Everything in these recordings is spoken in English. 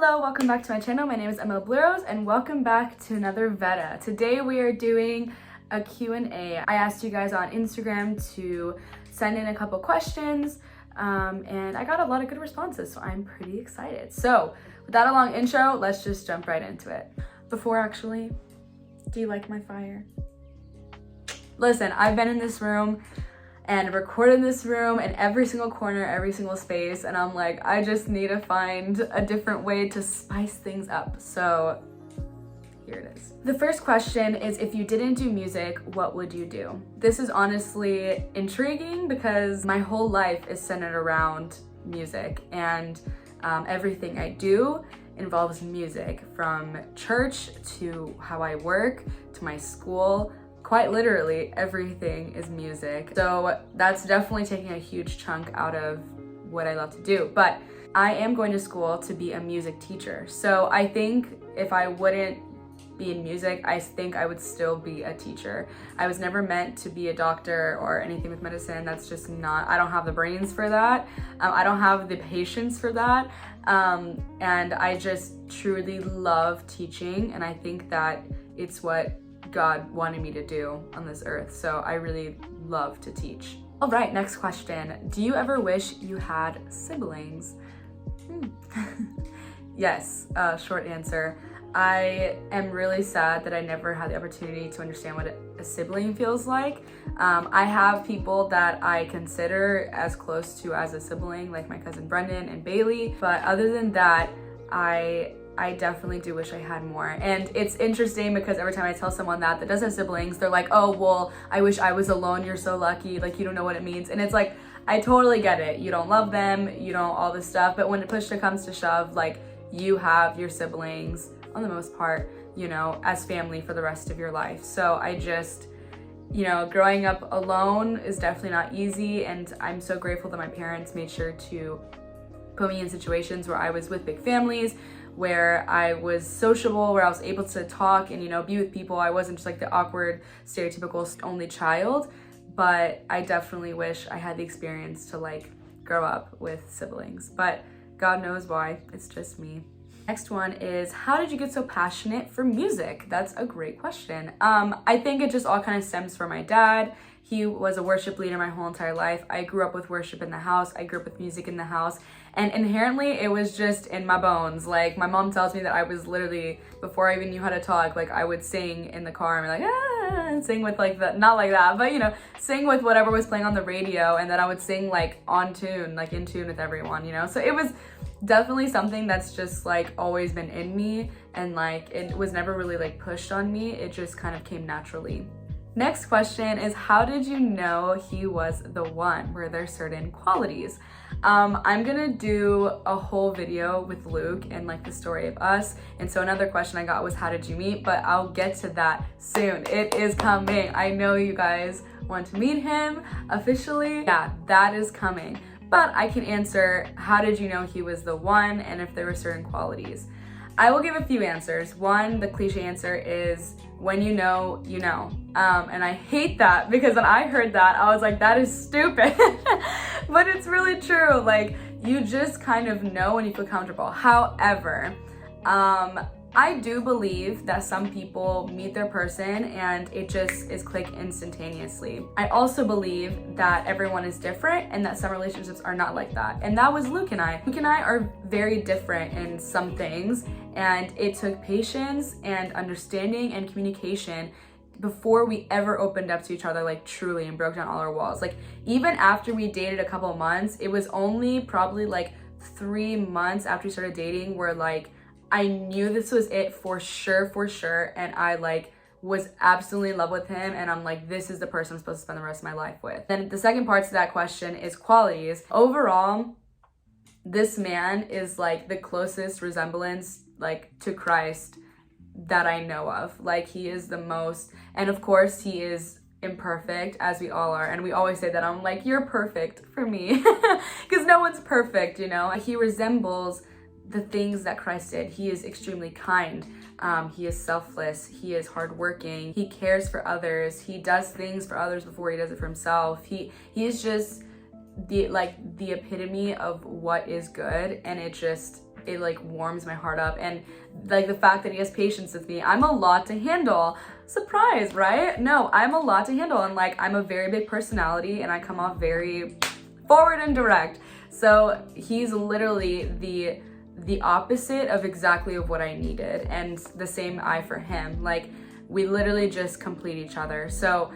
Hello, welcome back to my channel. My name is Blurose and welcome back to another Veda. Today we are doing a Q&A. I asked you guys on Instagram to send in a couple questions and I got a lot of good responses, so I'm pretty excited. So without a long intro, let's just jump right into it. Before actually, do you like my fire? Listen, I've been in this room and recorded in this room in every single corner, every single space, and I'm like, I just need to find a different way to spice things up. So here it is. The first question is, if you didn't do music, what would you do? This is honestly intriguing because my whole life is centered around music, and everything I do involves music, from church to how I work to my school. Quite literally, everything is music. So that's definitely taking a huge chunk out of what I love to do. But I am going to school to be a music teacher. So I think if I wouldn't be in music, I think I would still be a teacher. I was never meant to be a doctor or anything with medicine. That's just not, I don't have the brains for that. I don't have the patience for that. And I just truly love teaching. And I think that it's what God wanted me to do on this earth. So I really love to teach. All right, next question. Do you ever wish you had siblings? Yes, short answer. I am really sad that I never had the opportunity to understand what a sibling feels like. I have people that I consider as close to as a sibling, like my cousin Brendan and Bailey. But other than that, I definitely do wish I had more. And it's interesting because every time I tell someone that doesn't have siblings, they're like, oh, well, I wish I was alone. You're so lucky. Like, you don't know what it means. And it's like, I totally get it. You don't love them, you don't all this stuff. But when push comes to shove, like, you have your siblings, on the most part, you know, as family for the rest of your life. So I just, you know, growing up alone is definitely not easy. And I'm so grateful that my parents made sure to put me in situations where I was with big families, where I was sociable, where I was able to talk and, you know, be with people. I wasn't just like the awkward, stereotypical only child, but I definitely wish I had the experience to like grow up with siblings, but God knows why, it's just me. Next one is, how did you get so passionate for music? That's a great question. I think it just all kind of stems from my dad. He was a worship leader my whole entire life. I grew up with worship in the house. I grew up with music in the house. And inherently, it was just in my bones. Like, my mom tells me that I was literally, before I even knew how to talk, like, I would sing in the car and be like, and sing with like the, not like that, but you know, sing with whatever was playing on the radio. And then I would sing like on tune, like in tune with everyone, you know? So it was definitely something that's just like always been in me, and like it was never really like pushed on me. It just kind of came naturally. Next question is, how did you know he was the one? Were there certain qualities? I'm gonna do a whole video with Luke and like the story of us. And so another question I got was, how did you meet? But I'll get to that soon. It is coming. I know you guys want to meet him officially. Yeah, that is coming. But I can answer, how did you know he was the one, and if there were certain qualities. I will give a few answers. One, the cliche answer is, when you know, you know. And I hate that because when I heard that, I was like, that is stupid. But it's really true. Like, you just kind of know when you feel comfortable. However, I do believe that some people meet their person and it just is click instantaneously. I also believe that everyone is different and that some relationships are not like that. And that was Luke and I. Luke and I are very different in some things, and it took patience and understanding and communication before we ever opened up to each other, like truly, and broke down all our walls. Like, even after we dated a couple months, it was only probably like 3 months after we started dating where like I knew this was it for sure, and I like was absolutely in love with him, and I'm like, this is the person I'm supposed to spend the rest of my life with. Then the second part to that question is qualities. Overall, this man is like the closest resemblance like to Christ that I know of. Like, he is the most, and of course he is imperfect, as we all are, and we always say that. I'm like, you're perfect for me, because no one's perfect, you know. He resembles the things that Christ did. He is extremely kind. He is selfless. He is hardworking. He cares for others. He does things for others before he does it for himself. He is just the epitome of what is good, and it just it like warms my heart up. And like the fact that he has patience with me. I'm a lot to handle. Surprise, right? No, I'm a lot to handle, and like I'm a very big personality and I come off very forward and direct. So he's literally the opposite of exactly of what I needed, and the same I for him. Like we literally just complete each other. So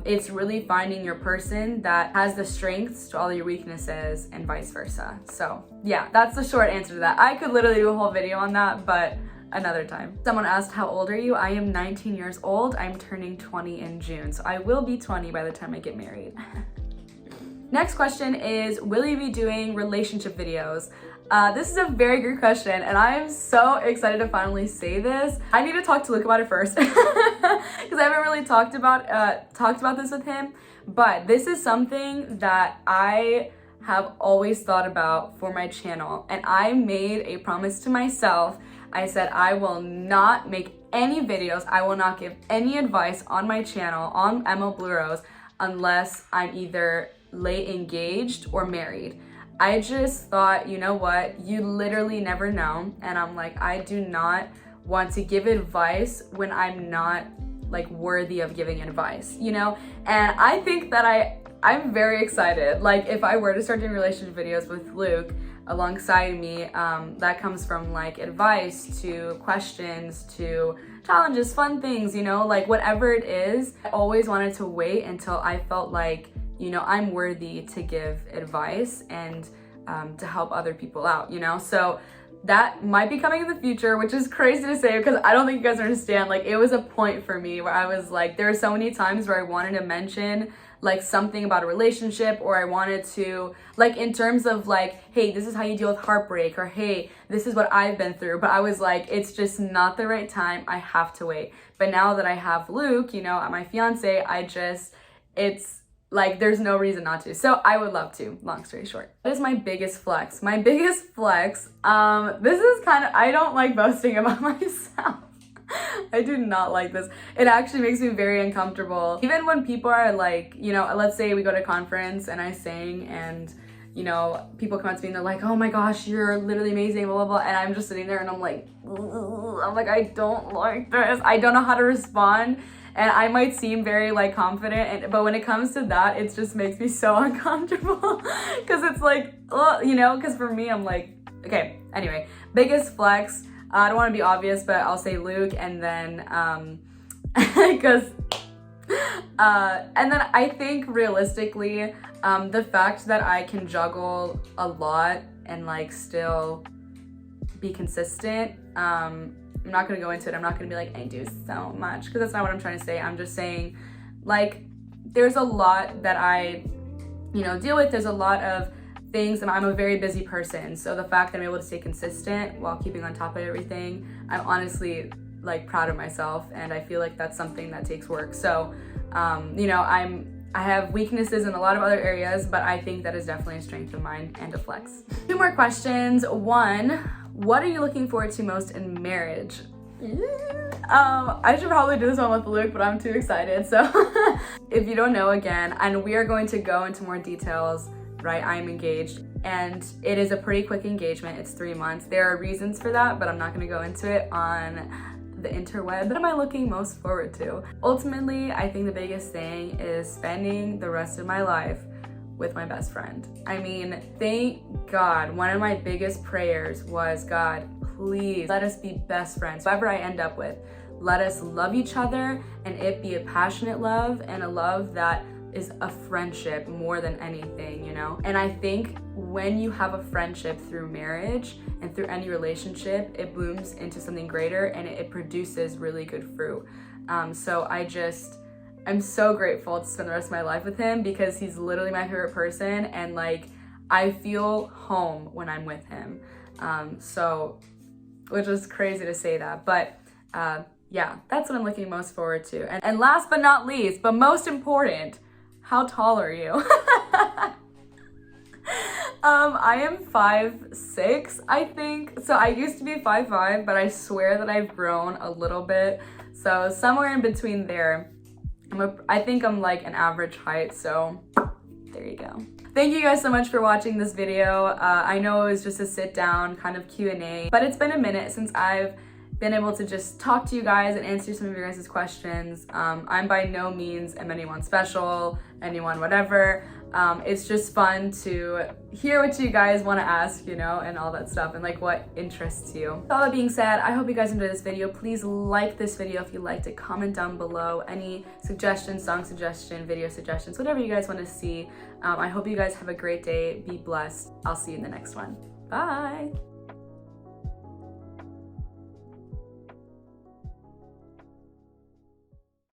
it's really finding your person that has the strengths to all your weaknesses and vice versa. So yeah, that's the short answer to that. I could literally do a whole video on that, but another time. Someone asked, how old are you? I am 19 years old. I'm turning 20 in June. So I will be 20 by the time I get married. Next question is, will you be doing relationship videos? This is a very good question, and I am so excited to finally say this. I need to talk to Luke about it first because I haven't really talked about this with him. But this is something that I have always thought about for my channel, and I made a promise to myself. I said I will not make any videos. I will not give any advice on my channel on Blurose unless I'm either late engaged or married. I just thought, you know what, you literally never know. And I'm like, I do not want to give advice when I'm not like worthy of giving advice, you know? And I think that I'm very excited. Like if I were to start doing relationship videos with Luke alongside me, that comes from like advice to questions to challenges, fun things, you know, like whatever it is. I always wanted to wait until I felt like, you know, I'm worthy to give advice and to help other people out, you know? So that might be coming in the future, which is crazy to say because I don't think you guys understand. Like it was a point for me where I was like, there are so many times where I wanted to mention like something about a relationship, or I wanted to like in terms of like, hey, this is how you deal with heartbreak, or hey, this is what I've been through. But I was like, it's just not the right time. I have to wait. But now that I have Luke, you know, my fiance, it's like there's no reason not to. So I would love to, long story short. What is my biggest flex? My biggest flex, this is kind of, I don't like boasting about myself. I do not like this. It actually makes me very uncomfortable. Even when people are like, you know, let's say we go to a conference and I sing and, you know, people come up to me and they're like, oh my gosh, you're literally amazing, blah, blah, blah. And I'm just sitting there and I'm like, I don't like this. I don't know how to respond. And I might seem very like confident, but when it comes to that, it just makes me so uncomfortable because it's like, you know, because for me, I'm like, okay, anyway, biggest flex. I don't want to be obvious, but I'll say Luke, and then, because, and then I think realistically, the fact that I can juggle a lot and like still be consistent, I'm not going to go into it. I'm not going to be like, I do so much, because that's not what I'm trying to say. I'm just saying, like, there's a lot that I, you know, deal with. There's a lot of things, and I'm a very busy person. So the fact that I'm able to stay consistent while keeping on top of everything, I'm honestly like proud of myself, and I feel like that's something that takes work. So, you know, I have weaknesses in a lot of other areas, but I think that is definitely a strength of mine and a flex. 2 more questions. 1, what are you looking forward to most in marriage? I should probably do this one with Luke, but I'm too excited. So if you don't know, again, and we are going to go into more details, right? I'm engaged, and it is a pretty quick engagement. It's 3 months. There are reasons for that, but I'm not going to go into it on the interweb. What am I looking most forward to? Ultimately, I think the biggest thing is spending the rest of my life with my best friend. I mean, thank God, one of my biggest prayers was, God, please let us be best friends. Whoever I end up with, let us love each other, and it be a passionate love and a love that is a friendship more than anything, you know? And I think when you have a friendship through marriage and through any relationship, it blooms into something greater, and it produces really good fruit. So I'm so grateful to spend the rest of my life with him, because he's literally my favorite person, and like I feel home when I'm with him. So, which is crazy to say that, but yeah, that's what I'm looking most forward to. And last but not least, but most important, how tall are you? I am 5'6", I think. So I used to be 5'5", but I swear that I've grown a little bit. So somewhere in between there. I think I'm like an average height, so there you go. thank you guys so much for watching this video. I know it was just a sit down kind of Q&A, but it's been a minute since I've been able to just talk to you guys and answer some of your guys' questions. I'm by no means am anyone special, anyone whatever. It's just fun to hear what you guys want to ask, you know, and all that stuff, and like what interests you. With all that being said, I hope you guys enjoyed this video. Please like this video if you liked it. Comment down below any suggestions, song suggestion, video suggestions, whatever you guys want to see. I hope you guys have a great day. Be blessed. I'll see you in the next one. Bye.